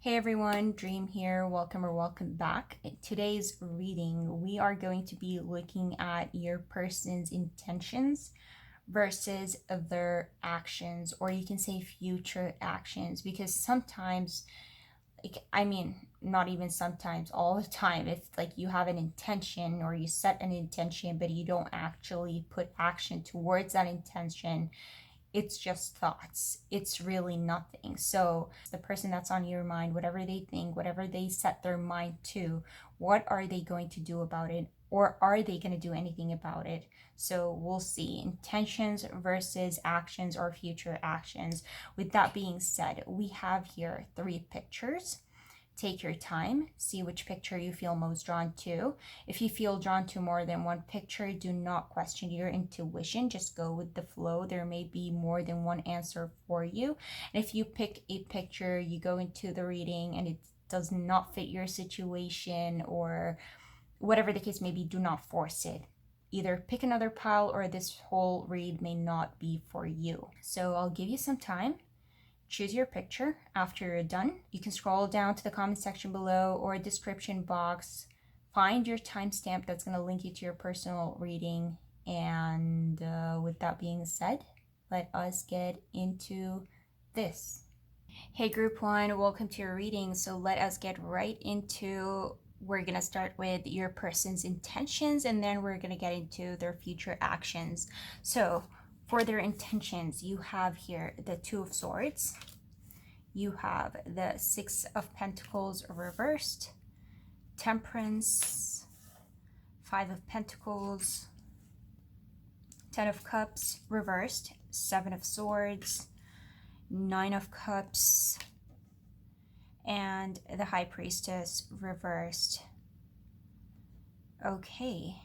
Hey everyone, Dream here. Welcome back. In today's reading, we are going to be looking at your person's intentions versus their actions, or you can say future actions, because sometimes, not even sometimes, all the time, if like you have an intention or you set an intention, but you don't actually put action towards that intention, it's just thoughts. It's really nothing. So the person that's on your mind, whatever they think, whatever they set their mind to, what are they going to do about it? Or are they going to do anything about it? So we'll see. Intentions versus actions or future actions. With that being said, we have here 3 pictures. Take your time, see which picture you feel most drawn to. If you feel drawn to more than one picture, do not question your intuition. Just go with the flow. There may be more than one answer for you. And if you pick a picture, you go into the reading and it does not fit your situation or whatever the case may be, do not force it. Either pick another pile or this whole read may not be for you. So I'll give you some time. Choose your picture. After you're done, you can scroll down to the comment section below or a description box. Find your timestamp that's going to link you to your personal reading. And with that being said, let us get into this. Hey group 1, welcome to your reading. So let us get right into, we're going to start with your person's intentions and then we're going to get into their future actions. So for their intentions, you have here the 2 of Swords. You have the 6 of Pentacles reversed, Temperance, 5 of Pentacles, 10 of Cups reversed, 7 of Swords, 9 of Cups, and the High Priestess reversed. Okay.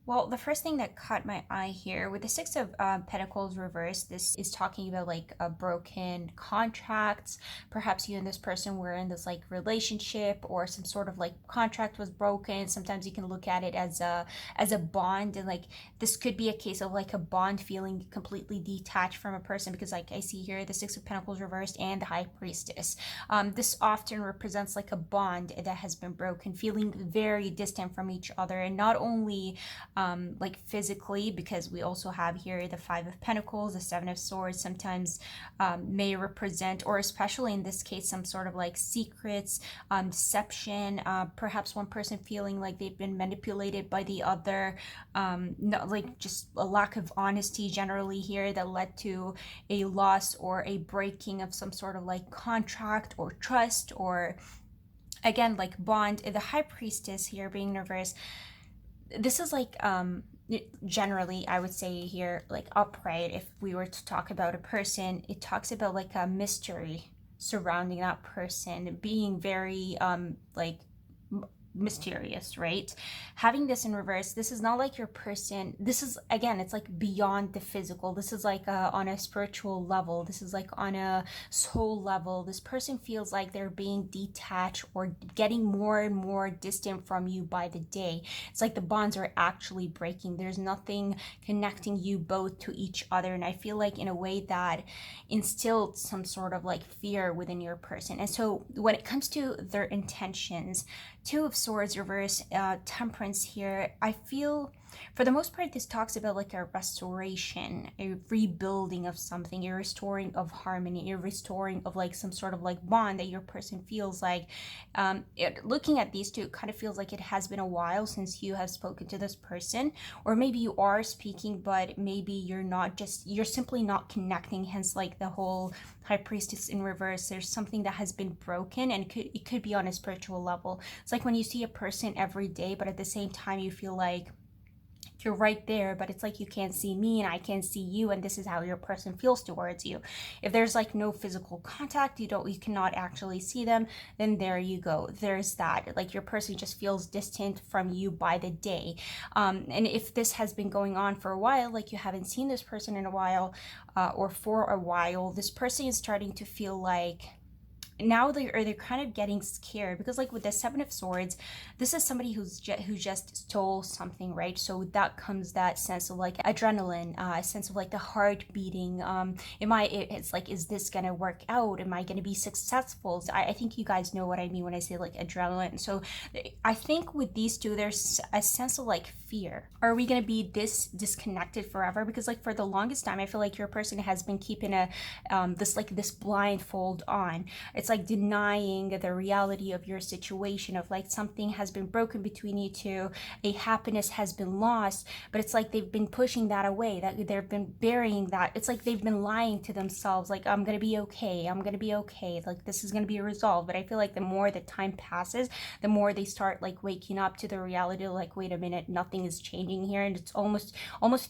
Well, the first thing that caught my eye here with the 6 of Pentacles reversed, this is talking about like a broken contracts. Perhaps you and this person were in this like relationship or some sort of like contract was broken. Sometimes you can look at it as a bond, and like this could be a case of like a bond feeling completely detached from a person, because like I see here the 6 of Pentacles reversed and the High Priestess. This often represents like a bond that has been broken, feeling very distant from each other, and not only like physically, because we also have here the 5 of Pentacles, the 7 of Swords sometimes may represent, or especially in this case, some sort of like secrets, deception, perhaps one person feeling like they've been manipulated by the other, like just a lack of honesty generally here that led to a loss or a breaking of some sort of like contract or trust, or again like bond. The High Priestess here being reversed, this is like generally I would say here like upright. If we were to talk about a person, it talks about like a mystery surrounding that person being very like mysterious, right? Having this in reverse, this is not like your person, this is again, it's like beyond the physical. This is like on a spiritual level, this is like on a soul level. This person feels like they're being detached or getting more and more distant from you by the day. It's like the bonds are actually breaking. There's nothing connecting you both to each other, and I feel like in a way that instilled some sort of like fear within your person. And so when it comes to their intentions, 2 of Swords reverse, Temperance here, I feel for the most part this talks about like a restoration, a rebuilding of something, a restoring of harmony, a restoring of like some sort of like bond that your person feels like. Looking at these 2, it kind of feels like it has been a while since you have spoken to this person, or maybe you are speaking but maybe you're simply not connecting, hence like the whole High Priestess in reverse. There's something that has been broken, and it could be on a spiritual level. It's like when you see a person every day, but at the same time you feel like you're right there, but it's like you can't see me and I can't see you, and this is how your person feels towards you. If there's like no physical contact, you cannot actually see them, then there you go, there's that, like your person just feels distant from you by the day. And if this has been going on for a while, like you haven't seen this person in a while, or for a while, this person is starting to feel like now they're kind of getting scared, because like with the Seven of Swords, this is somebody who just stole something, right? So that comes that sense of like adrenaline, a sense of like the heart beating. It's like, is this gonna work out? Am I gonna be successful? So I think you guys know what I mean when I say like adrenaline. So I think with these two, there's a sense of like fear. Are we gonna be this disconnected forever? Because like for the longest time, I feel like your person has been keeping a this blindfold on. It's like denying the reality of your situation, of like something has been broken between you two, a happiness has been lost, but it's like they've been pushing that away, that they've been burying that. It's like they've been lying to themselves, like, I'm gonna be okay, I'm gonna be okay, like this is gonna be resolved. But I feel like the more the time passes, the more they start like waking up to the reality, like, wait a minute, nothing is changing here. And it's almost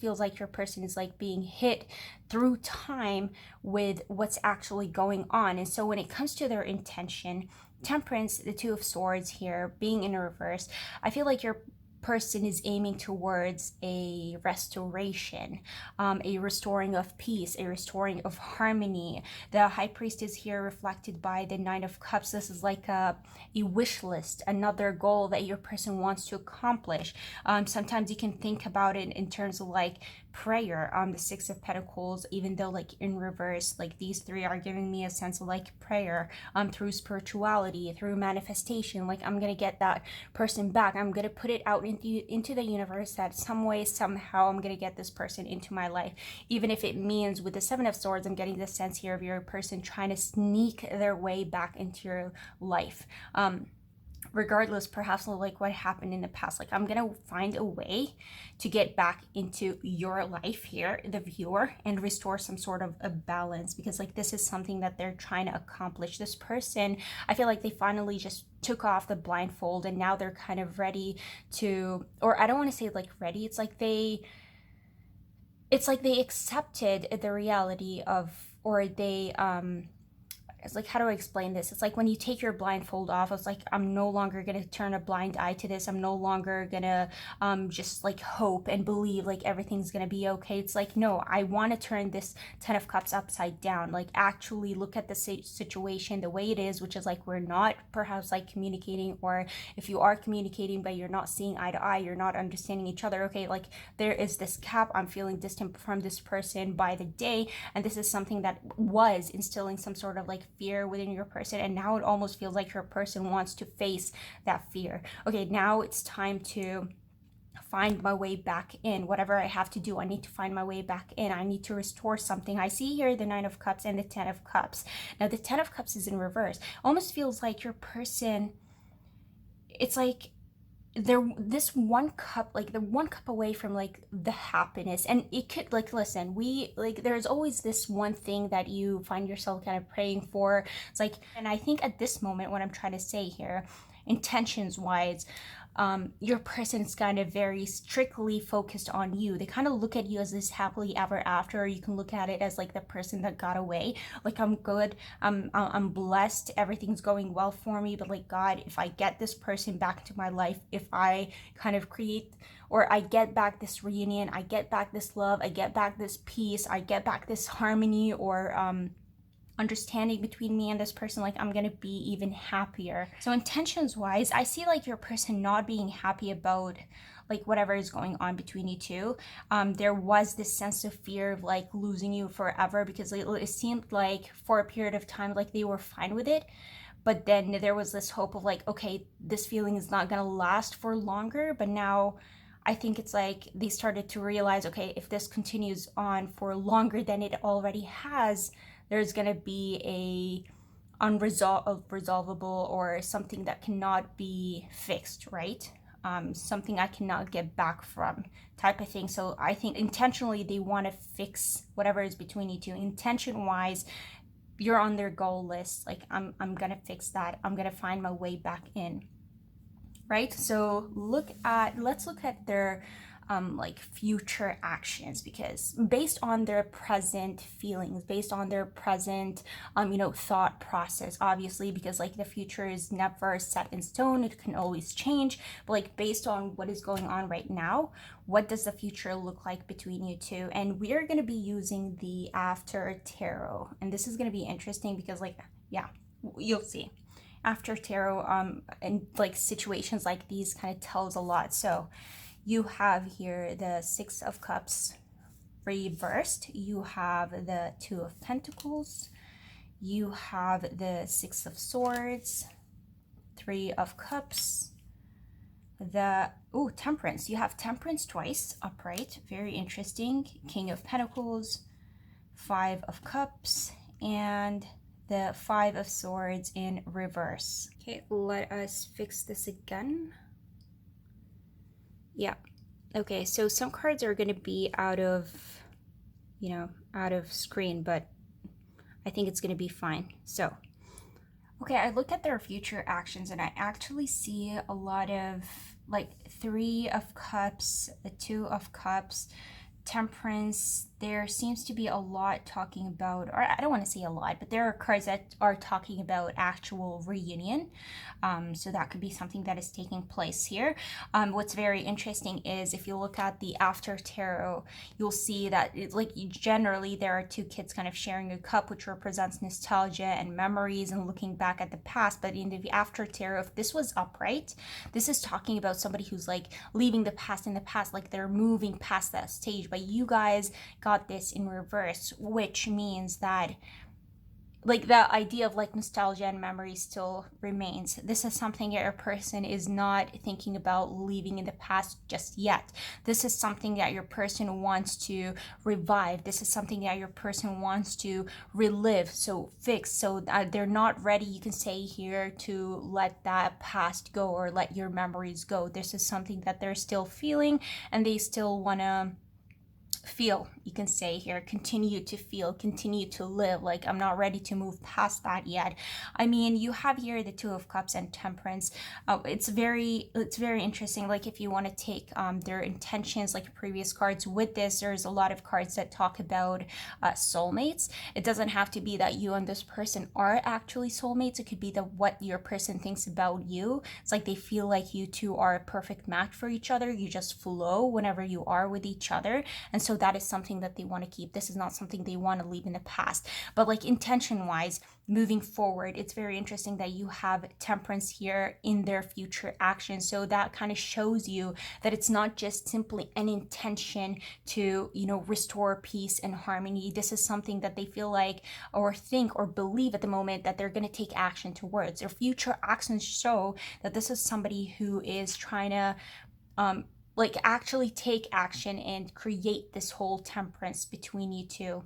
feels like your person is like being hit through time with what's actually going on. And so when it comes to their intention, Temperance, the Two of Swords here being in reverse, I feel like your person is aiming towards a restoration, a restoring of peace, a restoring of harmony. The High Priestess here reflected by the Nine of Cups. This is like a wish list, another goal that your person wants to accomplish. Sometimes you can think about it in terms of like prayer. The Six of Pentacles, even though like in reverse, like these three are giving me a sense of like prayer, through spirituality, through manifestation. Like, I'm gonna get that person back, I'm gonna put it out into the universe that some way, somehow, I'm gonna get this person into my life. Even if it means with the Seven of Swords, I'm getting the sense here of your person trying to sneak their way back into your life. Regardless perhaps of like what happened in the past, like, I'm gonna find a way to get back into your life here, the viewer, and restore some sort of a balance, because like this is something that they're trying to accomplish. This person, I feel like they finally just took off the blindfold, and now they're kind of ready to, or I don't want to say like ready, it's like they accepted the reality of, or they it's like, how do I explain this? It's like when you take your blindfold off, it's like, I'm no longer gonna turn a blind eye to this. I'm no longer gonna just like hope and believe like everything's gonna be okay. It's like, no, I want to turn this Ten of Cups upside down. Like, actually look at the situation the way it is, which is like, we're not perhaps like communicating, or if you are communicating but you're not seeing eye to eye, you're not understanding each other. Okay, like there is this gap. I'm feeling distant from this person by the day, and this is something that was instilling some sort of like fear within your person, and now it almost feels like your person wants to face that fear. Okay, now it's time to find my way back in. Whatever I have to do, I need to find my way back in. I need to restore something. I see here the Nine of Cups and the Ten of Cups. Now the Ten of Cups is in reverse. Almost feels like your person, it's like they're this one cup, like they're one cup away from like the happiness. And it could, like, listen, we like, there's always this one thing that you find yourself kind of praying for. It's like, and I think at this moment, what I'm trying to say here, intentions wise, your person is kind of very strictly focused on you. They kind of look at you as this happily ever after, or you can look at it as like the person that got away. Like, I'm good, I'm blessed, everything's going well for me, but like, God, if I get this person back into my life, if I kind of create, or I get back this reunion, I get back this love, I get back this peace, I get back this harmony, or understanding between me and this person, like, I'm gonna be even happier. So intentions wise, I see like your person not being happy about like whatever is going on between you two. There was this sense of fear of like losing you forever, because it seemed like for a period of time like they were fine with it, but then there was this hope of like, okay, this feeling is not gonna last for longer. But now I think it's like they started to realize, okay, if this continues on for longer than it already has, there's gonna be a unresolvable, or something that cannot be fixed, right? Something I cannot get back from, type of thing. So I think intentionally they want to fix whatever is between you two. Intention wise, you're on their goal list. Like, I'm gonna fix that. I'm gonna find my way back in. Right? So let's look at their like future actions, because based on their present feelings, based on their present thought process, obviously, because like the future is never set in stone, it can always change, but like based on what is going on right now, what does the future look like between you two? And we're going to be using the After Tarot, and this is going to be interesting because, like, yeah, You'll see. After tarot, and like situations like these kind of tells a lot. So you have here the Six of Cups reversed. You have the Two of Pentacles. You have the Six of Swords, Three of Cups, the Temperance. You have Temperance twice upright. Very interesting. King of Pentacles, Five of Cups, and the Five of Swords in reverse. Okay, let us fix this again. Yeah. Okay, so some cards are going to be out of, out of screen, but I think it's going to be fine. So, okay, I look at their future actions and I actually see a lot of like Three of Cups, the Two of Cups, Temperance. There seems to be a lot talking about, or I don't want to say a lot, but there are cards that are talking about actual reunion. So that could be something that is taking place here. What's very interesting is if you look at the after tarot, you'll see that it's like generally there are two kids kind of sharing a cup, which represents nostalgia and memories and looking back at the past. But in the after tarot, if this was upright, this is talking about somebody who's like leaving the past in the past, like they're moving past that stage. But you guys got this in reverse, which means that like the idea of like nostalgia and memory still remains. This is something your person is not thinking about leaving in the past just yet. This is something that your person wants to revive. This is something that your person wants to relive, so fix. So they're not ready, you can say here, to let that past go or let your memories go. This is something that they're still feeling and they still want to feel, you can say here, continue to feel, continue to live. Like, I'm not ready to move past that yet. I mean, you have here the Two of Cups and Temperance. It's very interesting. Like, if you want to take their intentions, like previous cards with this, there's a lot of cards that talk about soulmates. It doesn't have to be that you and this person are actually soulmates. It could be that what your person thinks about you. It's like they feel like you two are a perfect match for each other. You just flow whenever you are with each other. And so that is something that they want to keep. This is not something they want to leave in the past. But like intention wise, moving forward, it's very interesting that you have Temperance here in their future action. So that kind of shows you that it's not just simply an intention to, restore peace and harmony. This is something that they feel like or think or believe at the moment that they're going to take action towards. Their future actions show that this is somebody who is trying to like actually take action and create this whole temperance between you two.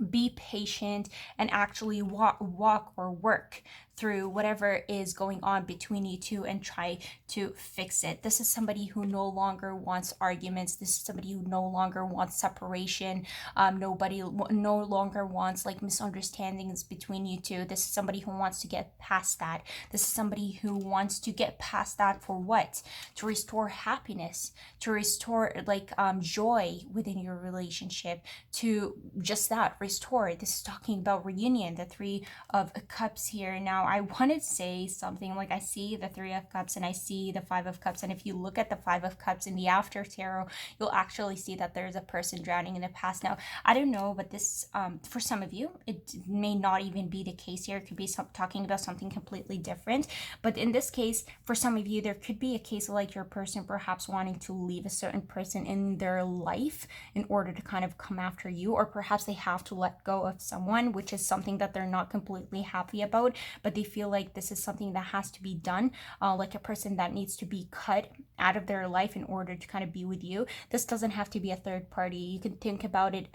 Be patient and actually walk or work through whatever is going on between you two and try to fix it. This is somebody who no longer wants arguments. This is somebody who no longer wants separation. Nobody no longer wants like misunderstandings between you two. This is somebody who wants to get past that. This is somebody who wants to get past that for what? To restore happiness, to restore like joy within your relationship, to just that, restore. This is talking about reunion, the Three of Cups here. Now, I want to say something like I see the Three of Cups and I see the Five of Cups. And if you look at the Five of Cups in the after tarot, you'll actually see that there's a person drowning in the past. Now, I don't know, but this, for some of you, it may not even be the case here. It could be talking about something completely different. But in this case, for some of you, there could be a case of like your person perhaps wanting to leave a certain person in their life in order to kind of come after you, or perhaps they have to let go of someone, which is something that they're not completely happy about, but they feel like this is something that has to be done, like a person that needs to be cut out of their life in order to kind of be with you. This doesn't have to be a third party. You can think about it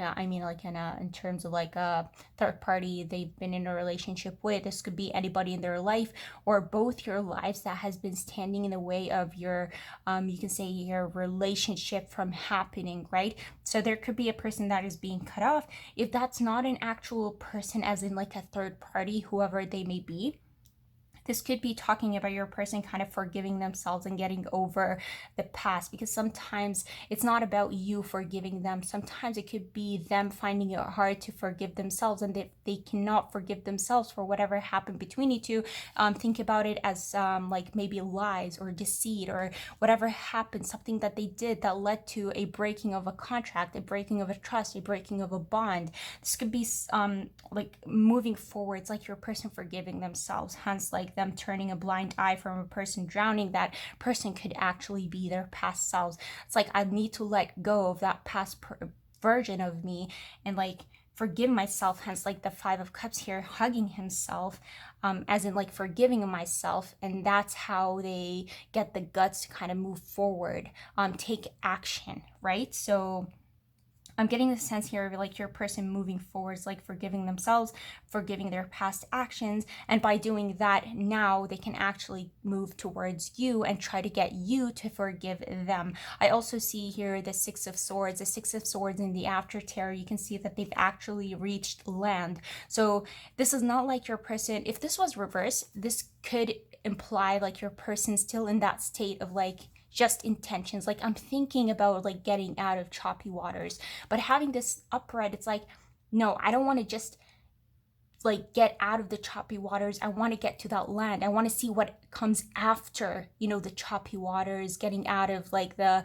I mean, like in terms of like a third party they've been in a relationship with. This could be anybody in their life or both your lives that has been standing in the way of your, you can say, your relationship from happening, right? So there could be a person that is being cut off. If that's not an actual person, as in like a third party, whoever they may be, This could be talking about your person kind of forgiving themselves and getting over the past, because sometimes it's not about you forgiving them. Sometimes it could be them finding it hard to forgive themselves, and they cannot forgive themselves for whatever happened between you two. Think about it as like maybe lies or deceit or whatever happened, something that they did that led to a breaking of a contract, a breaking of a trust, a breaking of a bond. This could be like moving forward. It's like your person forgiving themselves, hence like them turning a blind eye from a person drowning. That person could actually be their past selves. It's like, I need to let go of that past version of me and like forgive myself, hence like the Five of Cups here, hugging himself, as in like forgiving myself. And that's how they get the guts to kind of move forward, take action, right? So I'm getting the sense here of like your person moving forwards, like forgiving themselves, forgiving their past actions. And by doing that, now they can actually move towards you and try to get you to forgive them. I also see here the Six of Swords. The Six of Swords in the after tarot, you can see that they've actually reached land. So this is not like your person, if this was reversed, this could imply like your person still in that state of like just intentions, like I'm thinking about like getting out of choppy waters. But having this upright, it's like, no, I don't want to just like get out of the choppy waters. I want to get to that land. I want to see what comes after, you know, the choppy waters, getting out of like the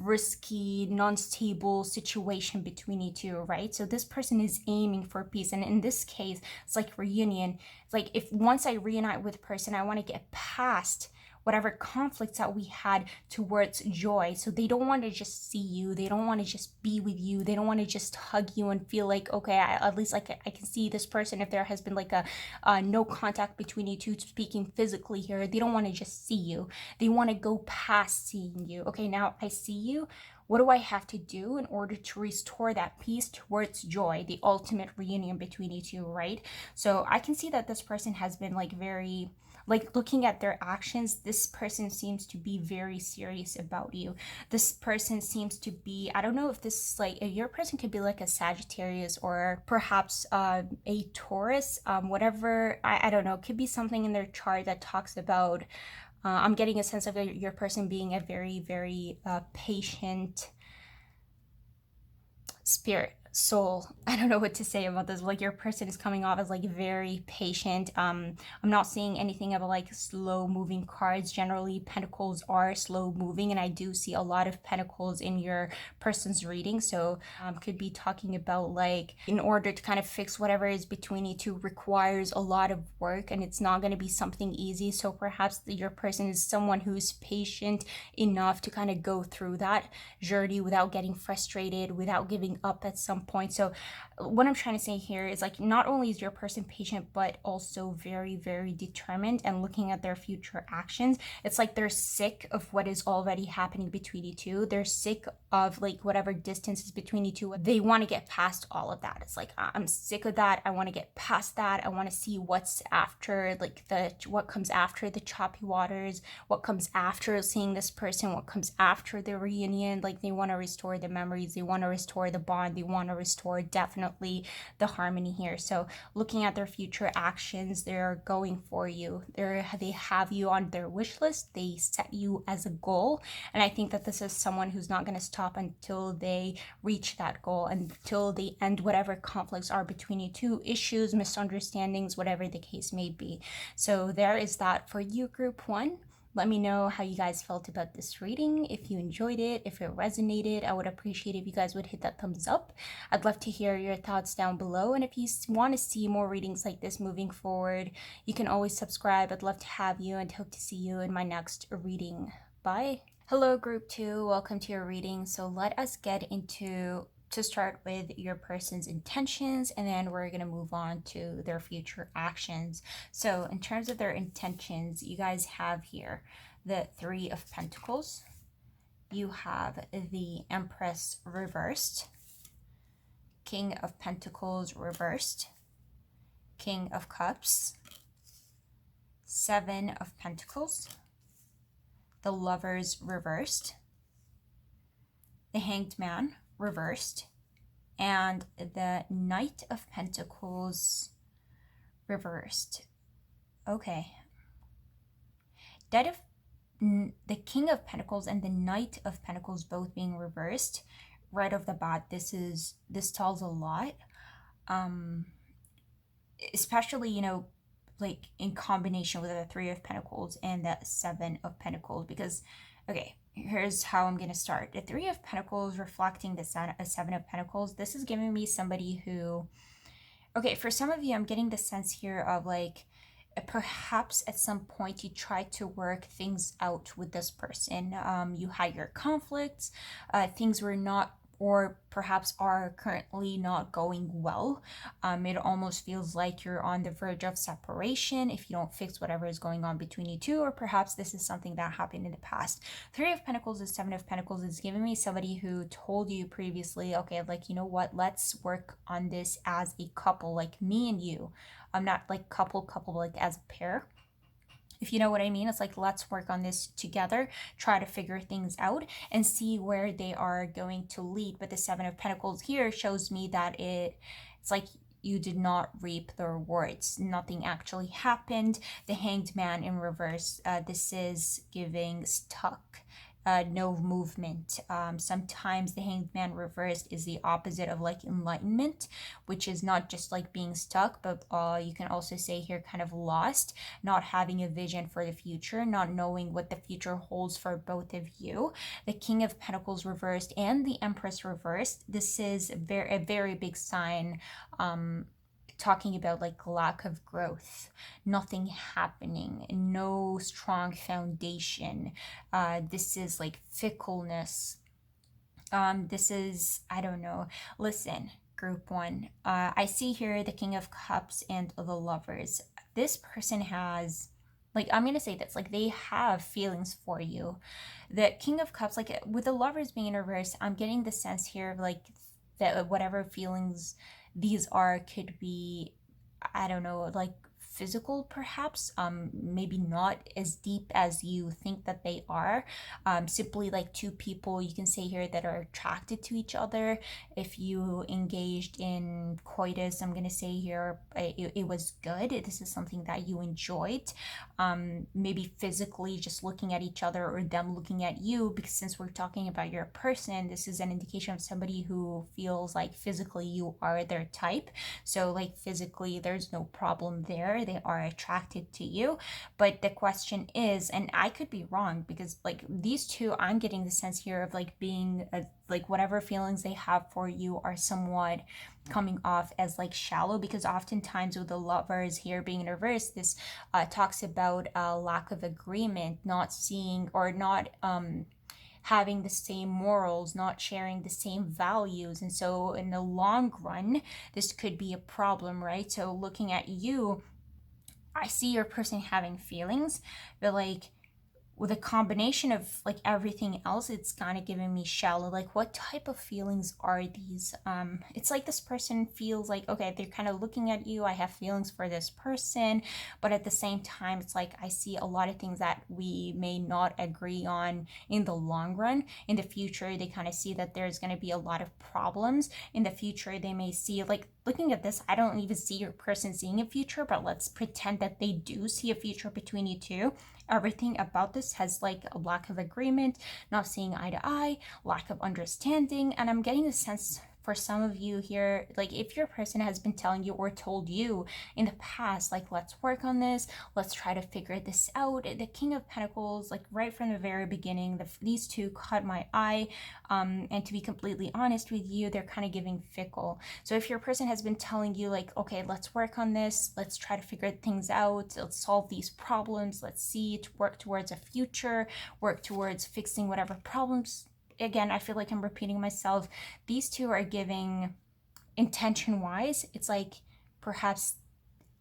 risky, non-stable situation between you two, right? So this person is aiming for peace. And in this case, it's like reunion. It's like, if once I reunite with a person, I want to get past whatever conflicts that we had towards joy. So they don't want to just see you. They don't want to just be with you. They don't want to just hug you and feel like, okay, at least like I can see this person. If there has been like a no contact between you two, speaking physically here, they don't want to just see you. They want to go past seeing you. Okay, now I see you. What do I have to do in order to restore that peace towards joy, the ultimate reunion between you two, right? So I can see that this person has been like very, like looking at their actions, this person seems to be very serious about you. This person seems to be, I don't know if this is like, your person could be like a Sagittarius or perhaps a Taurus, whatever, I don't know, could be something in their chart that talks about, I'm getting a sense of your person being a very, very patient spirit, soul. I don't know what to say about this. Like your person is coming off as like very patient. I'm not seeing anything about like slow moving cards. Generally pentacles are slow moving, and I do see a lot of pentacles in your person's reading. So could be talking about like, in order to kind of fix whatever is between you two requires a lot of work, and it's not going to be something easy. So perhaps your person is someone who's patient enough to kind of go through that journey without getting frustrated, without giving up at some point. So what I'm trying to say here is like, not only is your person patient, but also very, very determined and looking at their future actions. It's like they're sick of what is already happening between you two. They're sick of like whatever distance is between you two. They want to get past all of that. It's like, I'm sick of that. I want to get past that. I want to see what's after, like what comes after the choppy waters, what comes after seeing this person, what comes after the reunion. Like they want to restore the memories, they want to restore the bond, they want to restore definitely the harmony here. So looking at their future actions, they're going for you. They have you on their wish list. They set you as a goal. And I think that this is someone who's not going to stop until they reach that goal, until they end whatever conflicts are between you two, issues, misunderstandings, whatever the case may be. So there is that for you, group one. Let me know how you guys felt about this reading. If you enjoyed it, if it resonated, I would appreciate if you guys would hit that thumbs up. I'd love to hear your thoughts down below. And if you want to see more readings like this moving forward, you can always subscribe. I'd love to have you and hope to see you in my next reading. Bye. Hello, group two. Welcome to your reading. So let us get into to start with your person's intentions, and then we're going to move on to their future actions. So in terms of their intentions, you guys have here the Three of Pentacles. You have the Empress reversed, King of Pentacles reversed, King of Cups, Seven of Pentacles, the Lovers reversed, the Hanged Man reversed, and the Knight of Pentacles reversed. Okay, the King of Pentacles and the Knight of Pentacles both being reversed right off the bat, this tells a lot. Especially, like in combination with the Three of Pentacles and the Seven of Pentacles, because okay, here's how I'm gonna start. The Three of Pentacles reflecting the Seven of Pentacles. This is giving me somebody who, okay, for some of you, I'm getting the sense here of like, perhaps at some point you tried to work things out with this person. You had your conflicts, things were not, or perhaps are currently not going well. It almost feels like you're on the verge of separation if you don't fix whatever is going on between you two, or perhaps this is something that happened in the past. Three of Pentacles and Seven of Pentacles is giving me somebody who told you previously, okay, like, you know what, let's work on this as a couple, like me and you. I'm not like couple, like as a pair, if you know what I mean. It's like, let's work on this together, try to figure things out and see where they are going to lead. But the Seven of Pentacles here shows me that it's like you did not reap the rewards. Nothing actually happened. The Hanged Man in reverse, this is giving stuck. No movement. Sometimes the Hanged Man reversed is the opposite of like enlightenment, which is not just like being stuck, but you can also say here kind of lost, not having a vision for the future, not knowing what the future holds for both of you. The King of Pentacles reversed and the Empress reversed. This is a very big sign. Talking about like lack of growth, nothing happening, no strong foundation. This is like fickleness. This is, I don't know. Listen, group one. I see here the King of Cups and the Lovers. This person has, like, I'm gonna say this, like, they have feelings for you. The King of Cups, like with the Lovers being in reverse, I'm getting the sense here of like that whatever feelings these are could be, I don't know, like physical perhaps, maybe not as deep as you think that they are. Simply like two people, you can say here, that are attracted to each other. If you engaged in coitus, I'm gonna say here, it was good. This is something that you enjoyed. Maybe physically just looking at each other or them looking at you, because since we're talking about your person, this is an indication of somebody who feels like physically you are their type. So like physically there's no problem there, they are attracted to you. But the question is, and I could be wrong, because like these two, I'm getting the sense here of like being like whatever feelings they have for you are somewhat coming off as like shallow, because oftentimes with the Lovers here being in reverse, this talks about a lack of agreement, not seeing or not having the same morals, not sharing the same values. And so in the long run, this could be a problem, right? So looking at you, I see your person having feelings, but like with a combination of like everything else, it's kind of giving me shallow. Like, what type of feelings are these? It's like this person feels like, okay, they're kind of looking at you, I have feelings for this person, but at the same time, it's like I see a lot of things that we may not agree on in the long run. In the future, they kind of see that there's going to be a lot of problems. In the future, they may see, like, looking at this, I don't even see your person seeing a future, but let's pretend that they do see a future between you two. Everything about this has like a lack of agreement, not seeing eye to eye, lack of understanding. And I'm getting the sense for some of you here, like if your person has been telling you or told you in the past, like, let's work on this, let's try to figure this out. The King of Pentacles, like right from the very beginning, these two caught my eye. And to be completely honest with you, they're kind of giving fickle. So if your person has been telling you like, okay, let's work on this, let's try to figure things out, let's solve these problems, let's see, to work towards a future, work towards fixing whatever problems. Again, I feel like I'm repeating myself. These two are giving, intention wise, it's like perhaps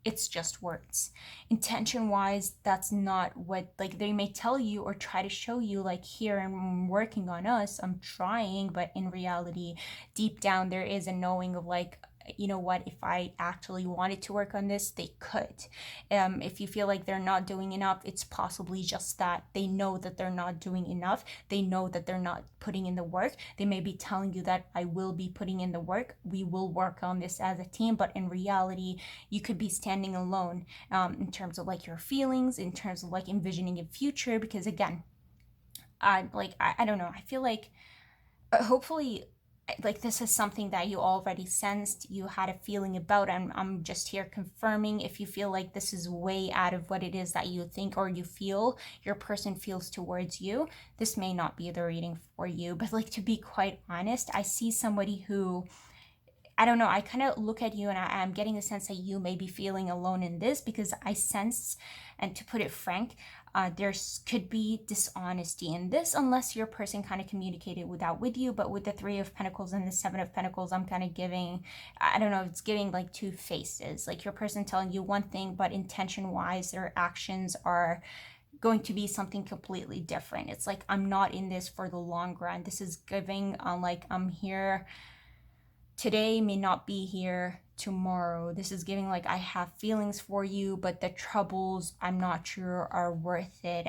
it's just words. Intention wise, that's not what, like, they may tell you or try to show you, like, here I'm working on us, I'm trying, but in reality, deep down, there is a knowing of like, you know what, if I actually wanted to work on this, they could. If you feel like they're not doing enough, it's possibly just that they know that they're not doing enough. They know that they're not putting in the work. They may be telling you that I will be putting in the work. We will work on this as a team. But in reality, you could be standing alone in terms of like your feelings, in terms of like envisioning a future. Because again, I don't know. I feel like hopefully like this is something that you already sensed, you had a feeling about. I'm just here confirming if you feel like this is way out of what it is that you think or you feel your person feels towards you, this may not be the reading for you. But like, to be quite honest, I see somebody who, I don't know, I kind of look at you and I'm getting the sense that you may be feeling alone in this, because I sense, and to put it frank, there could be dishonesty in this unless your person kind of communicated with you. But with the Three of Pentacles and the Seven of Pentacles, I'm kind of giving, I don't know, it's giving like two faces. Like your person telling you one thing, but intention wise, their actions are going to be something completely different. It's like, I'm not in this for the long run. This is giving like, I'm here today, may not be here tomorrow. This is giving like, I have feelings for you, but the troubles, I'm not sure are worth it.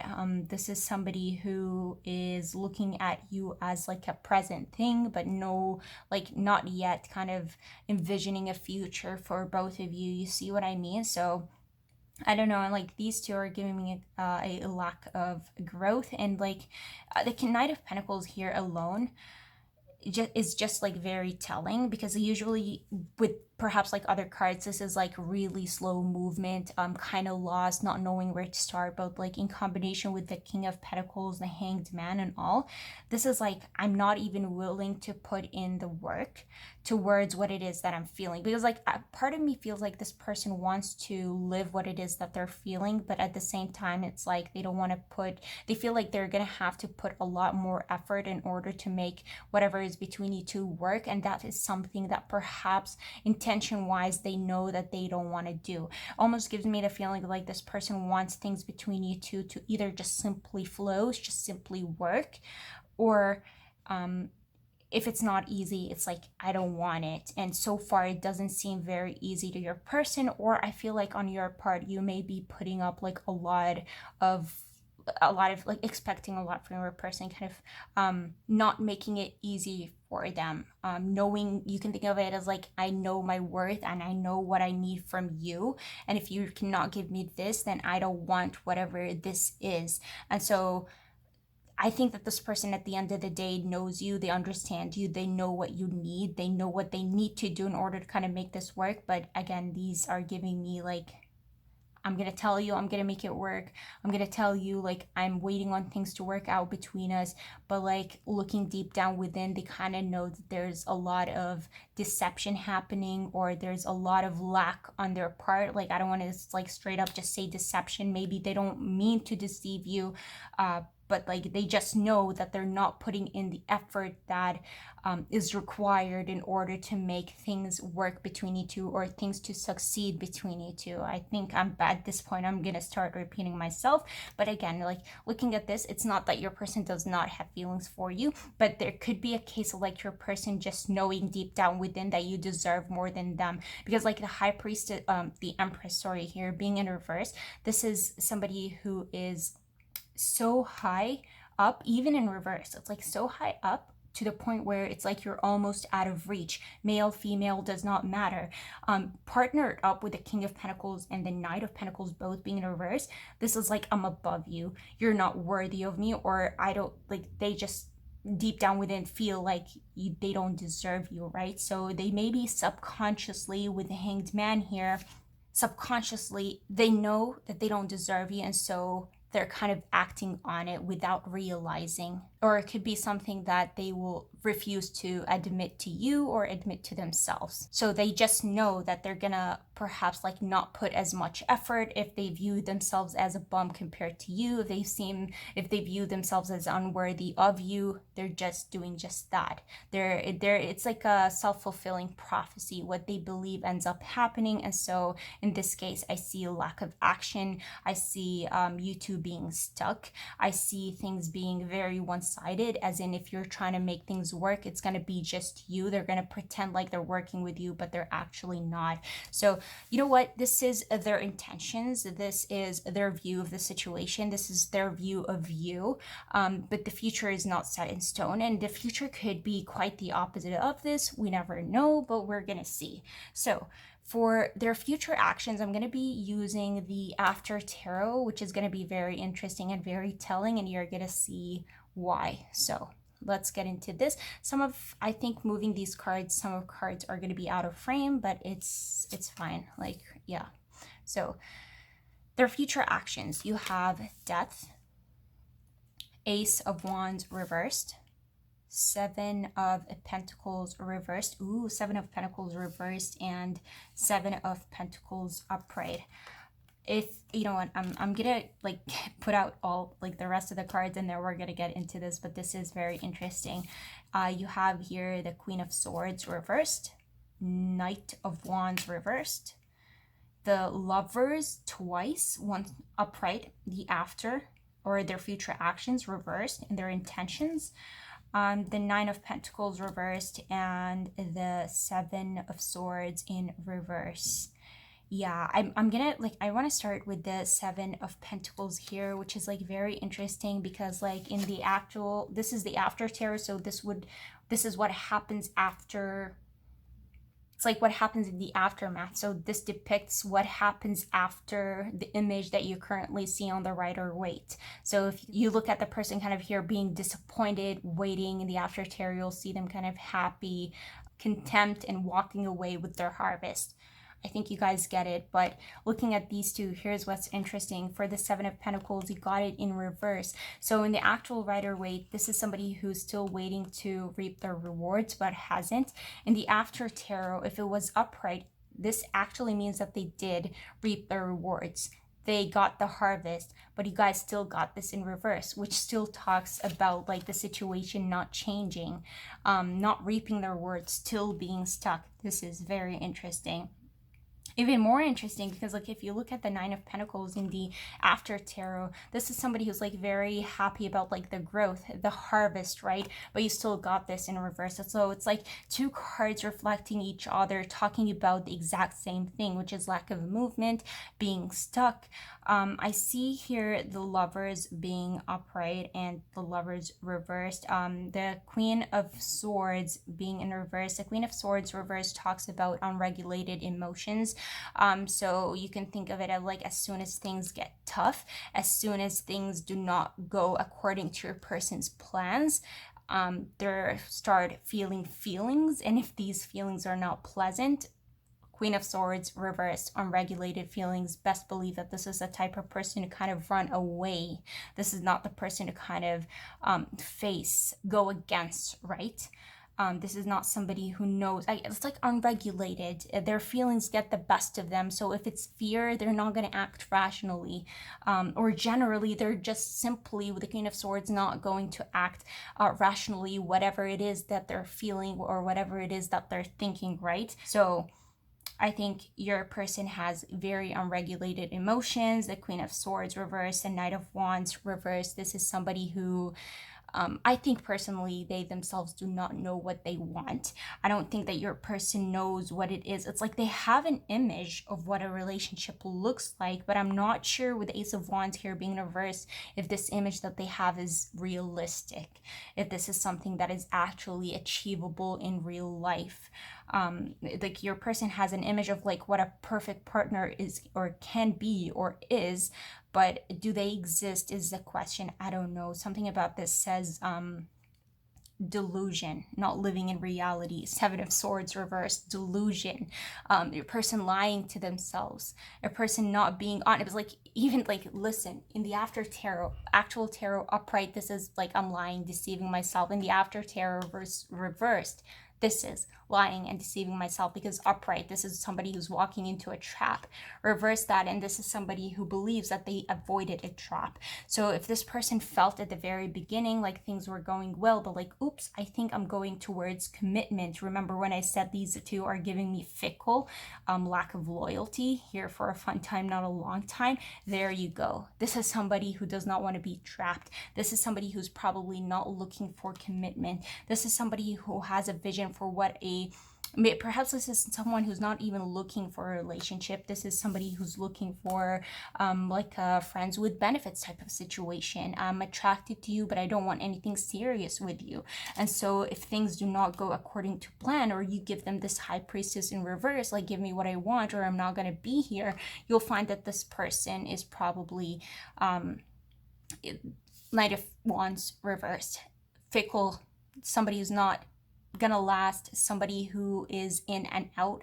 This is somebody who is looking at you as like a present thing, but no, like not yet kind of envisioning a future for both of you. You see what I mean? So I don't know, and like these two are giving me a lack of growth. And like the Knight of Pentacles here alone is just like very telling, because usually with perhaps like other cards, this is like really slow movement, kind of lost, not knowing where to start. But like in combination with the King of Pentacles, the Hanged Man and all, this is like, I'm not even willing to put in the work towards what it is that I'm feeling. Because like part of me feels like this person wants to live what it is that they're feeling, but at the same time, it's like they don't want to put, they feel like they're gonna have to put a lot more effort in order to make whatever is between you two work. And that is something that perhaps intention wise they know that they don't want to do. Almost gives me the feeling like this person wants things between you two to either just simply flow, just simply work, or if it's not easy, it's like, I don't want it. And so far, it doesn't seem very easy to your person. Or I feel like on your part, you may be putting up like of like expecting a lot from your person, kind of not making it easy for them. Knowing, you can think of it as like, I know my worth and I know what I need from you. And if you cannot give me this, then I don't want whatever this is. And so I think that this person at the end of the day knows you, they understand you, they know what you need, they know what they need to do in order to kind of make this work. But again, these are giving me like, I'm gonna tell you, I'm gonna make it work. I'm gonna tell you, like, I'm waiting on things to work out between us. But like, looking deep down within, they kind of know that there's a lot of deception happening, or there's a lot of lack on their part. Like, I don't want to like straight up just say deception. Maybe they don't mean to deceive you, but like, they just know that they're not putting in the effort that is required in order to make things work between you two, or things to succeed between you two. I think at this point, I'm gonna start repeating myself. But again, like, looking at this, it's not that your person does not have feelings for you, but there could be a case of like your person just knowing deep down within that you deserve more than them. Because like the High Priest, the Empress, sorry, here being in reverse, this is somebody who is so high up, even in reverse. It's like so high up to the point where it's like you're almost out of reach. Male, female, does not matter. Partnered up with the King of Pentacles and the Knight of Pentacles both being in reverse, this is like, I'm above you. You're not worthy of me, or I don't, like, they just deep down within feel like they don't deserve you, right? So they may be subconsciously, with the Hanged Man here, subconsciously, they know that they don't deserve you. And so they're kind of acting on it without realizing. Or it could be something that they will refuse to admit to you or admit to themselves. So they just know that they're gonna perhaps like not put as much effort if they view themselves as a bum compared to you. If they view themselves as unworthy of you, they're just doing just that. It's like a self-fulfilling prophecy. What they believe ends up happening. And so in this case, I see a lack of action. I see you two being stuck. I see things being very one one-sided, as in if you're trying to make things work, it's going to be just you. They're going to pretend like they're working with you, but they're actually not. So you know what, this is their intentions, this is their view of the situation, this is their view of you, but the future is not set in stone, and the future could be quite the opposite of this. We never know, but we're going to see. So for their future actions, I'm going to be using the After Tarot, which is going to be very interesting and very telling, and you're going to see why. So let's get into this. I think moving these cards, some of cards are going to be out of frame, but it's fine. Like, yeah. So their future actions, you have Death, Ace of Wands reversed, Seven of Pentacles reversed. Ooh, Seven of Pentacles reversed and Seven of Pentacles upright. If you know what, I'm gonna like put out all like the rest of the cards and then we're gonna get into this, but this is very interesting. You have here the Queen of Swords reversed, Knight of Wands reversed, the Lovers twice, one upright, the After or their future actions reversed and their intentions. The Nine of Pentacles reversed and the Seven of Swords in reverse. Yeah, I'm gonna like, I want to start with the Seven of Pentacles here, which is like very interesting because like in the actual, this is the After Tarot, so this is what happens after. It's like what happens in the aftermath. So this depicts what happens after the image that you currently see on the Rider-Waite. So if you look at the person kind of here being disappointed, waiting in the After Tarot, you'll see them kind of happy, contempt, and walking away with their harvest. I think you guys get it, but looking at these two, here's what's interesting. For the Seven of Pentacles, you got it in reverse. So in the actual Rider-Waite, this is somebody who's still waiting to reap their rewards, but hasn't. In the After Tarot, if it was upright, this actually means that they did reap their rewards. They got the harvest, but you guys still got this in reverse, which still talks about like the situation not changing, not reaping their rewards, still being stuck. This is very interesting. Even more interesting because like if you look at the Nine of Pentacles in the After Tarot, this is somebody who's like very happy about like the growth, the harvest, right? But you still got this in reverse. So it's like two cards reflecting each other, talking about the exact same thing, which is lack of movement, being stuck. I see here the Lovers being upright and the Lovers reversed. The Queen of Swords being in reverse. The Queen of Swords reversed talks about unregulated emotions. So you can think of it as like as soon as things get tough, as soon as things do not go according to your person's plans, they start feeling feelings, and if these feelings are not pleasant, Queen of Swords reversed, unregulated feelings, best believe that this is the type of person to kind of run away. This is not the person to kind of go against, right? This is not somebody who knows. It's like unregulated. Their feelings get the best of them. So if it's fear, they're not going to act rationally. Or generally, they're just simply, with the Queen of Swords, not going to act rationally, whatever it is that they're feeling or whatever it is that they're thinking, right? So I think your person has very unregulated emotions. The Queen of Swords reversed, the Knight of Wands reversed. This is somebody who I think personally they themselves do not know what they want. I don't think that your person knows what it is. It's like they have an image of what a relationship looks like, but I'm not sure with the Ace of Wands here being reversed if this image that they have is realistic, if this is something that is actually achievable in real life. Like your person has an image of like what a perfect partner is or can be or is, but do they exist is the question. I don't know. Something about this says delusion, not living in reality. Seven of Swords reversed, delusion. Your person lying to themselves, a person not being honest. It was like, even like, listen, in the After Tarot, actual tarot upright, this is like I'm lying, deceiving myself. In the After Tarot reversed, this is lying and deceiving myself, because upright, this is somebody who's walking into a trap. Reverse that, and this is somebody who believes that they avoided a trap. So if this person felt at the very beginning like things were going well, but like, oops, I think I'm going towards commitment. Remember when I said these two are giving me fickle, lack of loyalty, here for a fun time, not a long time? There you go. This is somebody who does not want to be trapped. This is somebody who's probably not looking for commitment. This is somebody who has a vision for what perhaps this is someone who's not even looking for a relationship. This is somebody who's looking for like a friends with benefits type of situation. I'm attracted to you, but I don't want anything serious with you. And so if things do not go according to plan, or you give them this high priestess in reverse, like give me what I want or I'm not going to be here, you'll find that this person is probably Knight of Wands reversed, fickle, somebody who's not gonna last, somebody who is in and out.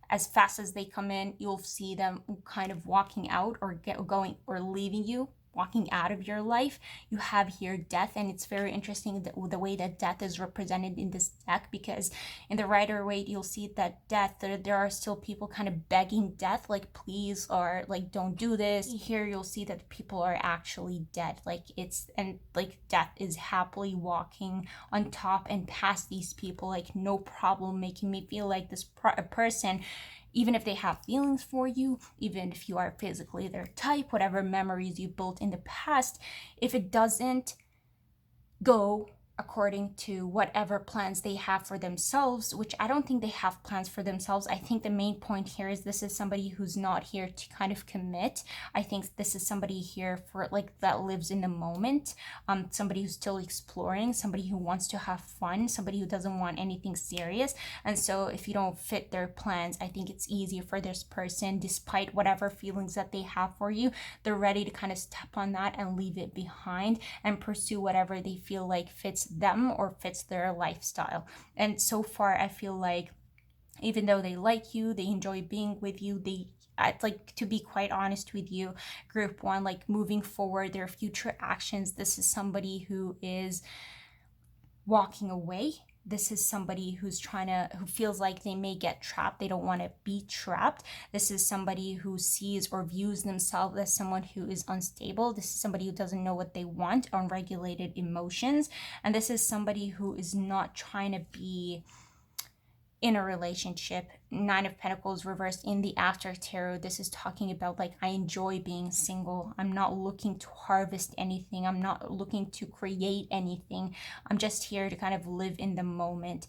As fast as they come in, you'll see them kind of walking out or going or leaving you, walking out of your life. You have here death, and it's very interesting the way that death is represented in this deck, because in the Rider-Waite you'll see that death, there are still people kind of begging death, like please, or like don't do this. Here you'll see that people are actually dead, like death is happily walking on top and past these people, like no problem, making me feel like this person, even if they have feelings for you, even if you are physically their type, whatever memories you built in the past, if it doesn't go according to whatever plans they have for themselves, which I don't think they have plans for themselves. I think the main point here is this is somebody who's not here to kind of commit. I think this is somebody here for like that lives in the moment, somebody who's still exploring, somebody who wants to have fun, somebody who doesn't want anything serious. And so if you don't fit their plans, I think it's easier for this person, despite whatever feelings that they have for you, they're ready to kind of step on that and leave it behind and pursue whatever they feel like fits them or fits their lifestyle. And so far I feel like even though they like you, they enjoy being with you, I'd like to be quite honest with you, group one, like moving forward, their future actions, this is somebody who is walking away. This is somebody who feels like they may get trapped. They don't want to be trapped. This is somebody who sees or views themselves as someone who is unstable. This is somebody who doesn't know what they want, unregulated emotions. And this is somebody who is not trying to be in a relationship. Nine of Pentacles reversed in the After Tarot. This is talking about like, I enjoy being single. I'm not looking to harvest anything. I'm not looking to create anything. I'm just here to kind of live in the moment.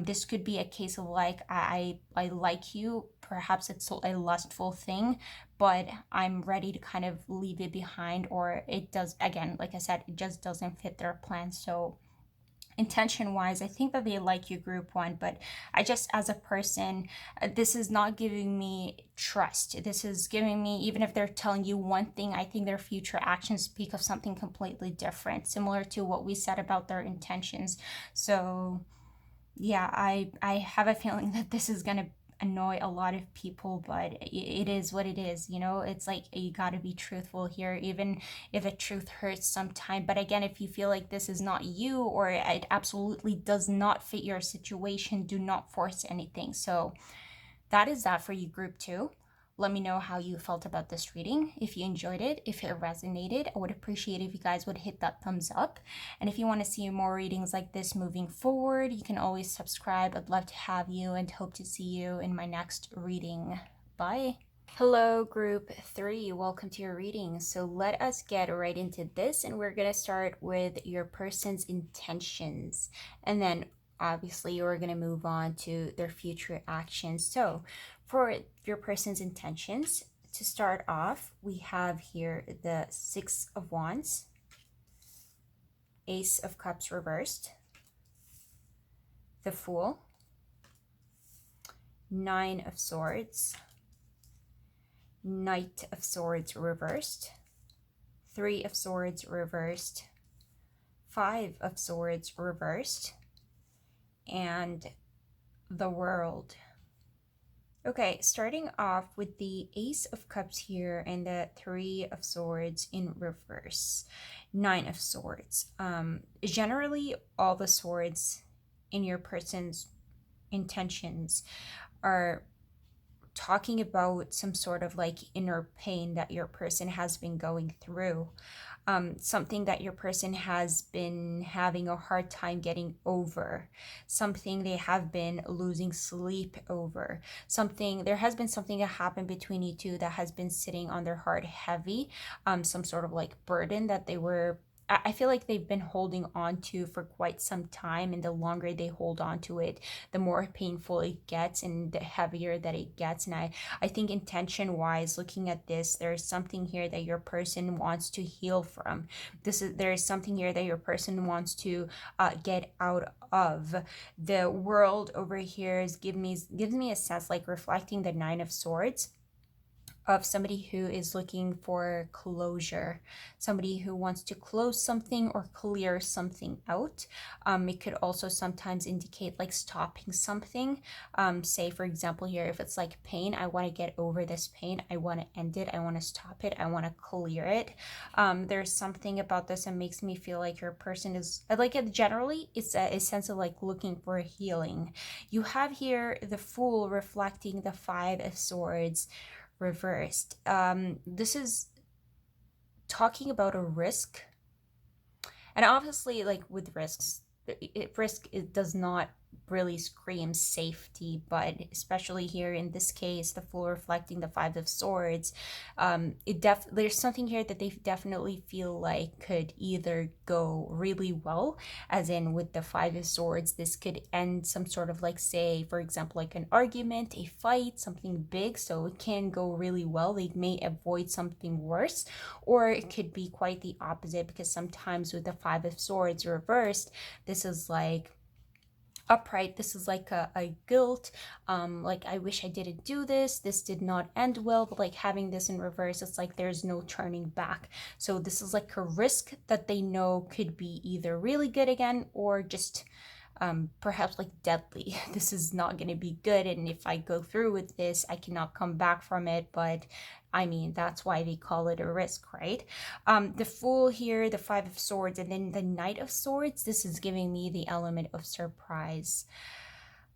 This could be a case of like, I like you. Perhaps it's a lustful thing, but I'm ready to kind of leave it behind, or it does, again, like I said, it just doesn't fit their plan. So intention wise, I think that they like you, group one, but I just, as a person, this is not giving me trust. This is giving me, even if they're telling you one thing, I think their future actions speak of something completely different, similar to what we said about their intentions. So yeah, I have a feeling that this is gonna annoy a lot of people, but it is what it is, you know. It's like you got to be truthful here, even if the truth hurts sometime. But again, if you feel like this is not you, or it absolutely does not fit your situation, do not force anything. So that is that for you, group two. Let me know how you felt about this reading. If you enjoyed it, if it resonated, I would appreciate if you guys would hit that thumbs up. And if you want to see more readings like this moving forward, you can always subscribe. I'd love to have you, and hope to see you in my next reading. Bye. Hello, group three. Welcome to your reading. So let us get right into this, and we're going to start with your person's intentions. And then obviously we're going to move on to their future actions. So for your person's intentions, to start off, we have here the Six of Wands, Ace of Cups reversed, the Fool, Nine of Swords, Knight of Swords reversed, Three of Swords reversed, Five of Swords reversed, and the World. Okay, starting off with the Ace of Cups here and the Three of Swords in reverse. Nine of Swords. Generally, all the swords in your person's intentions are talking about some sort of like inner pain that your person has been going through, something that your person has been having a hard time getting over, something they have been losing sleep over, something, there has been something that happened between you two that has been sitting on their heart heavy, some sort of like burden that they were, I feel like they've been holding on to for quite some time, and the longer they hold on to it, the more painful it gets and the heavier that it gets. And I think intention wise, looking at this, there's something here that your person wants to heal from. There is something here that your person wants to get out of. The world over here is gives me a sense like reflecting the Nine of Swords, of somebody who is looking for closure, somebody who wants to close something or clear something out. It could also sometimes indicate like stopping something. Say, for example, here, if it's like pain, I want to get over this pain, I want to end it, I want to stop it, I want to clear it. There's something about this that makes me feel like your person is like, generally, it's a sense of like looking for a healing. You have here the Fool reflecting the Five of Swords reversed. This is talking about a risk, and obviously, like with risks, it does not really scream safety, but especially here in this case, the Fool reflecting the Five of Swords, there's something here that they definitely feel like could either go really well, as in with the Five of Swords, this could end some sort of like, say, for example, like an argument, a fight, something big, so it can go really well. They may avoid something worse, or it could be quite the opposite, because sometimes with the Five of Swords reversed, this is like upright, this is like a guilt, like I wish I didn't do this did not end well, but like having this in reverse, it's like there's no turning back. So this is like a risk that they know could be either really good again, or just perhaps like deadly. This is not going to be good, and if I go through with this, I cannot come back from it. But I mean, that's why they call it a risk, right? The Fool here, the Five of Swords, and then the Knight of Swords, this is giving me the element of surprise.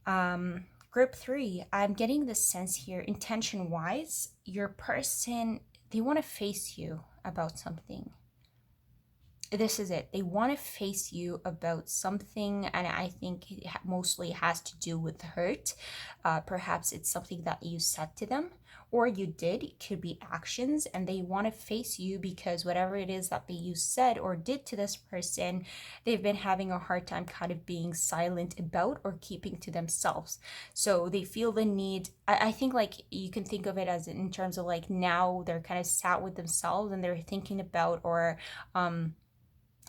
Group 3, I'm getting the sense here, intention wise, your person, they want to face you about something. This is it. They want to face you about something, and I think it mostly has to do with hurt. Perhaps it's something that you said to them or you did. It could be actions, and they want to face you because whatever it is that you said or did to this person, they've been having a hard time kind of being silent about or keeping to themselves. So they feel the need. I think like you can think of it as in terms of like, now they're kind of sat with themselves and they're thinking about, or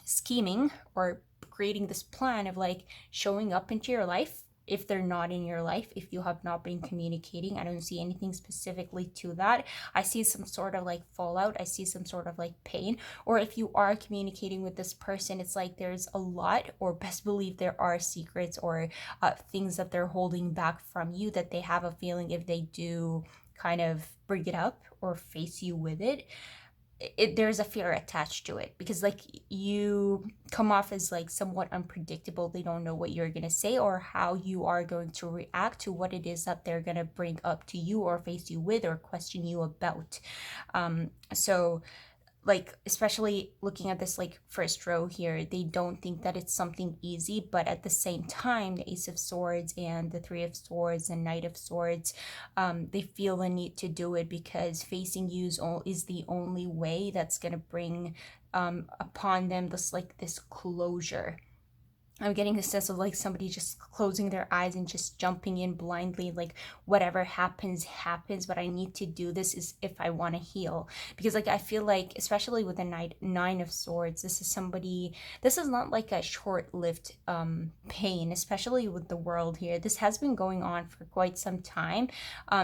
scheming or creating this plan of like showing up into your life. If they're not in your life, if you have not been communicating, I don't see anything specifically to that. I see some sort of like fallout, I see some sort of like pain. Or if you are communicating with this person, it's like there's a lot, or best believe there are secrets or things that they're holding back from you, that they have a feeling if they do kind of bring it up or face you with it, there's a fear attached to it, because like you come off as like somewhat unpredictable. They don't know what you're going to say or how you are going to react to what it is that they're going to bring up to you or face you with or question you about. So like, especially looking at this like first row here, they don't think that it's something easy, but at the same time, the Ace of Swords and the Three of Swords and Knight of Swords, they feel the need to do it because facing you is the only way that's going to bring upon them this closure. I'm getting the sense of like somebody just closing their eyes and just jumping in blindly, like whatever happens, happens, but I need to do this is if I want to heal. Because like I feel like, especially with the Nine of Swords, this is not like a short-lived pain, especially with the world here. This has been going on for quite some time,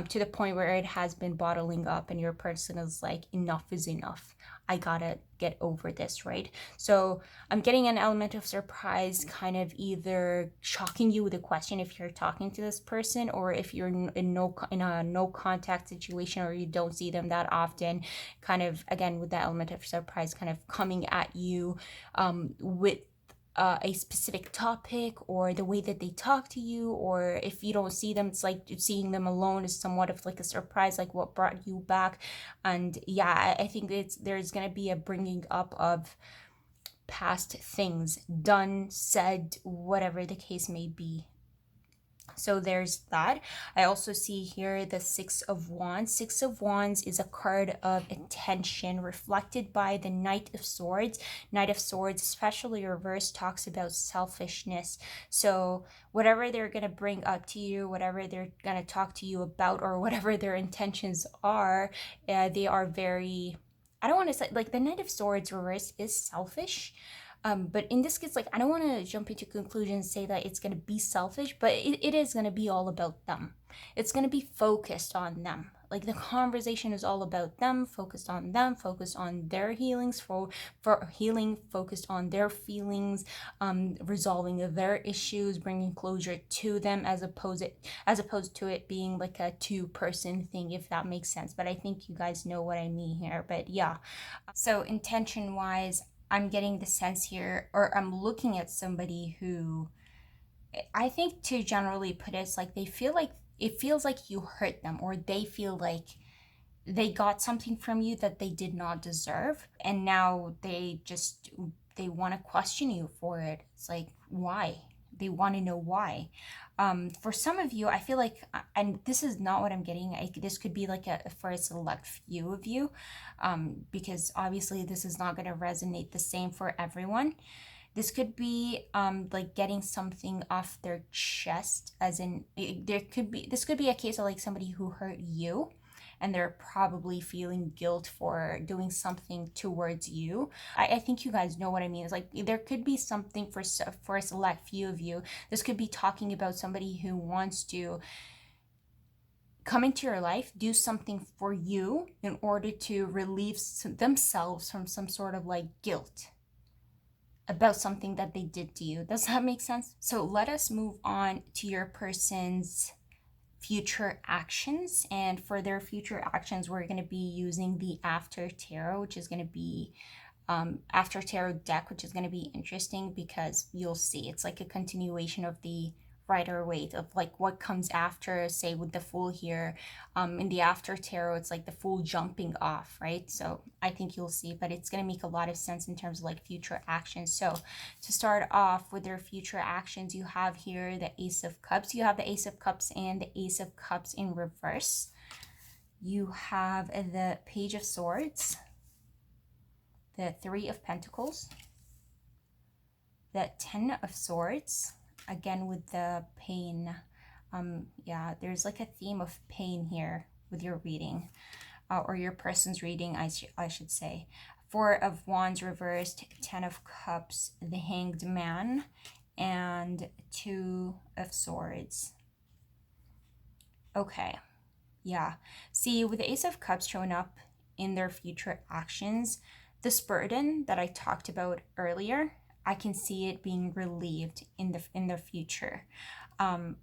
to the point where it has been bottling up and your person is like, enough is enough. I gotta get over this, right? So I'm getting an element of surprise, kind of either shocking you with a question if you're talking to this person, or if you're in a no contact situation or you don't see them that often, kind of again with that element of surprise, kind of coming at you with a specific topic or the way that they talk to you, or if you don't see them, it's like seeing them alone is somewhat of like a surprise, like what brought you back. And yeah, I think there's gonna be a bringing up of past things done, said, whatever the case may be. So there's that. I also see here the Six of Wands. Six of Wands is a card of attention reflected by the Knight of Swords. Knight of Swords, especially reverse, talks about selfishness. So whatever they're going to bring up to you, whatever they're going to talk to you about, or whatever their intentions are, they are very, I don't want to say, like, the Knight of Swords reverse is selfish. But in this case, like, I don't want to jump into conclusions and say that it's going to be selfish, but it is going to be all about them. It's going to be focused on them. Like, the conversation is all about them, focused on their healings, for healing, focused on their feelings, resolving their issues, bringing closure to them, as opposed to it being like a two-person thing, if that makes sense. But I think you guys know what I mean here. But yeah, so intention wise, I'm getting the sense here, or I'm looking at somebody who, I think, to generally put it, it's like they feel like it feels like you hurt them, or they feel like they got something from you that they did not deserve, and now they want to question you for it. It's like, why? They want to know why. For some of you, I feel like, and this is not what I'm getting. This could be like for a select few of you, because obviously this is not going to resonate the same for everyone. This could be like getting something off their chest, as in this could be a case of like somebody who hurt you, and they're probably feeling guilt for doing something towards you. I think you guys know what I mean. It's like there could be something for a select few of you. This could be talking about somebody who wants to come into your life, do something for you in order to relieve themselves from some sort of like guilt about something that they did to you. Does that make sense? So let us move on to your person's future actions. And for their future actions, we're going to be using the After Tarot, which is going to be After Tarot deck, which is going to be interesting because you'll see it's like a continuation of the Rider Waite, of like what comes after, say with the Fool here. In the After Tarot, it's like the Fool jumping off, right? So I think you'll see, but it's going to make a lot of sense in terms of like future actions. So to start off with their future actions, you have here the Ace of Cups. You have the Ace of Cups and the Ace of Cups in reverse. You have the Page of Swords, the Three of Pentacles, the Ten of Swords, again with the pain. Yeah, there's like a theme of pain here with your reading, or your person's reading, I should say. Four of Wands reversed, Ten of Cups, the Hanged Man, and Two of Swords. Okay, yeah. See, with the Ace of Cups showing up in their future actions, this burden that I talked about earlier, I can see it being relieved in the future.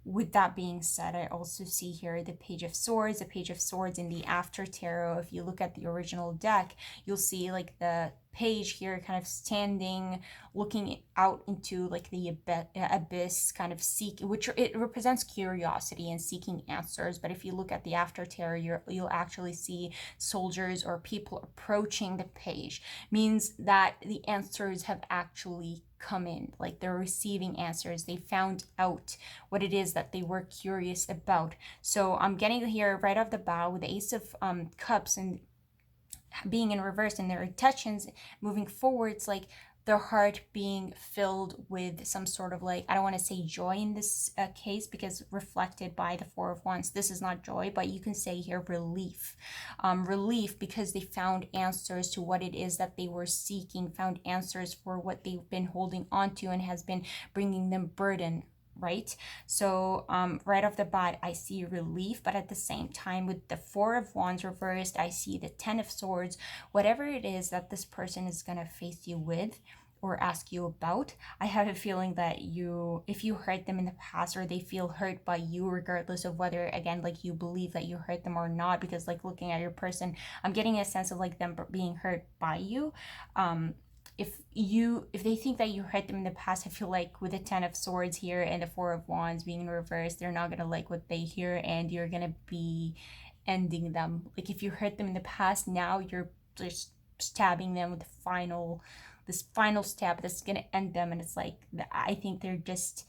With that being said, I also see here the Page of Swords. The Page of Swords in the After Tarot, if you look at the original deck, you'll see like the page here kind of standing, looking out into like the abyss, kind of which it represents curiosity and seeking answers. But if you look at the After Tarot, you'll actually see soldiers or people approaching the page. Means that the answers have actually come in, like they're receiving answers. They found out what it is that they were curious about. So I'm getting here right off the bat with the Ace of Cups and being in reverse, and their intentions moving forwards, like their heart being filled with some sort of like, I don't want to say joy in this case, because reflected by the Four of Wands, this is not joy, but you can say here relief. Relief because they found answers to what it is that they were seeking, found answers for what they've been holding on to and has been bringing them burden, right? So right off the bat, I see relief, but at the same time, with the Four of Wands reversed, I see the Ten of Swords. Whatever it is that this person is going to face you with or ask you about, I have a feeling that if you hurt them in the past, or they feel hurt by you, regardless of whether, again, like you believe that you hurt them or not, because like looking at your person, I'm getting a sense of like them being hurt by you. if they think that you hurt them in the past, I feel like with the 10 of Swords here and the 4 of Wands being in reverse, they're not gonna like what they hear, and you're gonna be ending them. Like if you hurt them in the past, now you're just stabbing them with this final stab that's gonna end them. And it's like, I think they're just,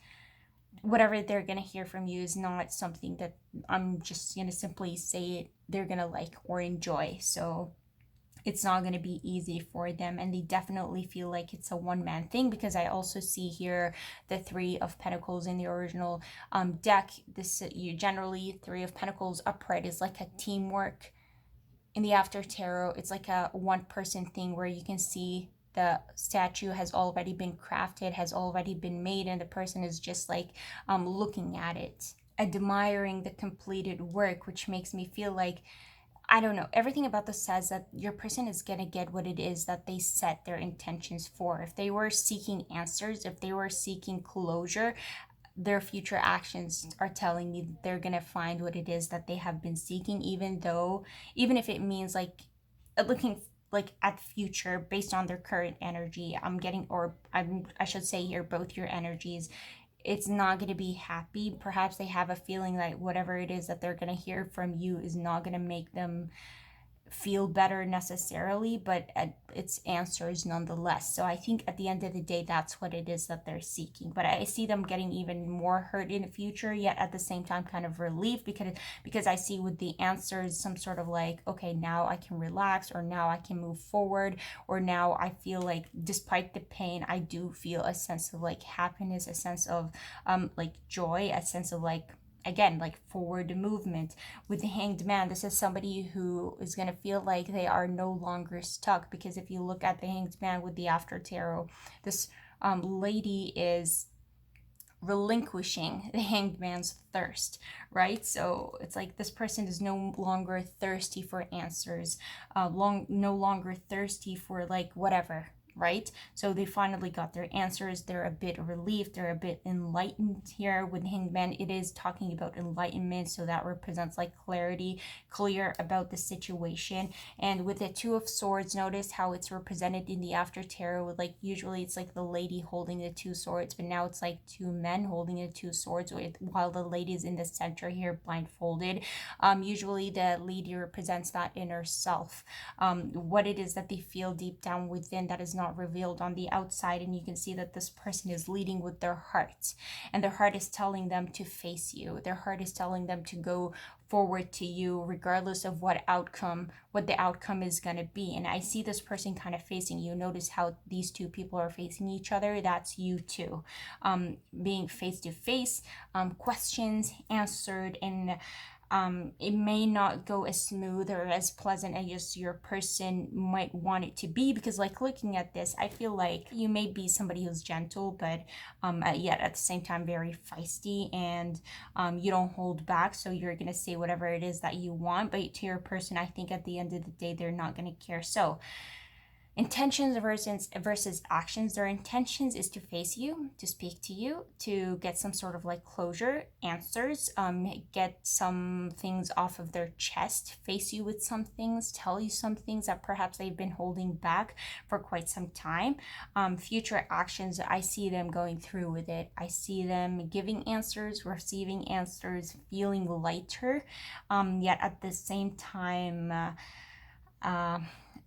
whatever they're gonna hear from you is not something that I'm just gonna simply say it they're gonna like or enjoy. So it's not going to be easy for them, and they definitely feel like it's a one-man thing, because I also see here the 3 of Pentacles in the original deck. This you generally 3 of Pentacles upright is like a teamwork. In the After Tarot, it's like a one-person thing where you can see the statue has already been crafted, has already been made, and the person is just like looking at it, admiring the completed work, which makes me feel like, I don't know, everything about this says that your person is going to get what it is that they set their intentions for. If they were seeking answers, if they were seeking closure, their future actions are telling me they're going to find what it is that they have been seeking, even if it means like looking like at future based on their current energy. I should say here, both your energies, it's not going to be happy. Perhaps they have a feeling like whatever it is that they're going to hear from you is not going to make them feel better necessarily, but it's answers nonetheless. So I think at the end of the day, that's what it is that they're seeking. But I see them getting even more hurt in the future, yet at the same time kind of relief, because I see with the answers some sort of like, okay, now I can relax, or now I can move forward, or now I feel like despite the pain, I do feel a sense of like happiness, a sense of like joy, a sense of like, again, like forward movement. With the Hanged Man, this is somebody who is going to feel like they are no longer stuck, because if you look at the Hanged Man with the After Tarot, this lady is relinquishing the Hanged Man's thirst, right? So it's like this person is no longer thirsty for answers, no longer thirsty for like whatever, right? So they finally got their answers. They're a bit relieved. They're a bit enlightened here. With Hanged Man, it is talking about enlightenment, so that represents like clarity, clear about the situation. And with the 2 of Swords, notice how it's represented in the After Tarot with like, usually it's like the lady holding the 2 swords, but now it's like 2 men holding the 2 swords, while the lady is in the center here blindfolded. Usually the lady represents that inner self, what it is that they feel deep down within that is not revealed on the outside. And you can see that this person is leading with their heart, and their heart is telling them to face you. Their heart is telling them to go forward to you regardless of what the outcome is going to be. And I see this person kind of facing you. Notice how these 2 people are facing each other. That's you too, being face to face, questions answered, and it may not go as smooth or as pleasant as your person might want it to be, because like looking at this, I feel like you may be somebody who's gentle, but yet at the same time very feisty, and you don't hold back, so you're gonna say whatever it is that you want. But to your person, I think at the end of the day, they're not gonna care. So intentions versus actions. Their intentions is to face you, to speak to you, to get some sort of like closure, answers, get some things off of their chest, face you with some things, tell you some things that perhaps they've been holding back for quite some time. Future actions, I see them going through with it. I see them giving answers, receiving answers, feeling lighter, yet at the same time,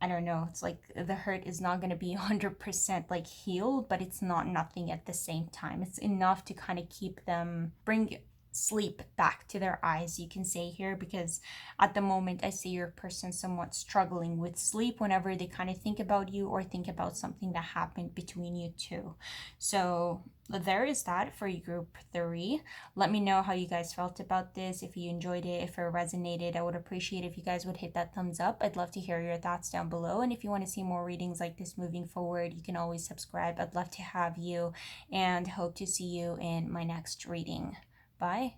I don't know, it's like the hurt is not going to be 100% like healed, but it's not nothing at the same time. It's enough to kind of bring sleep back to their eyes, you can say here, because at the moment I see your person somewhat struggling with sleep whenever they kind of think about you or think about something that happened between you two. So there is that for group 3. Let me know how you guys felt about this. If you enjoyed it, if it resonated, I would appreciate if you guys would hit that thumbs up. I'd love to hear your thoughts down below. And if you want to see more readings like this moving forward, you can always subscribe. I'd love to have you, and hope to see you in my next reading. Bye.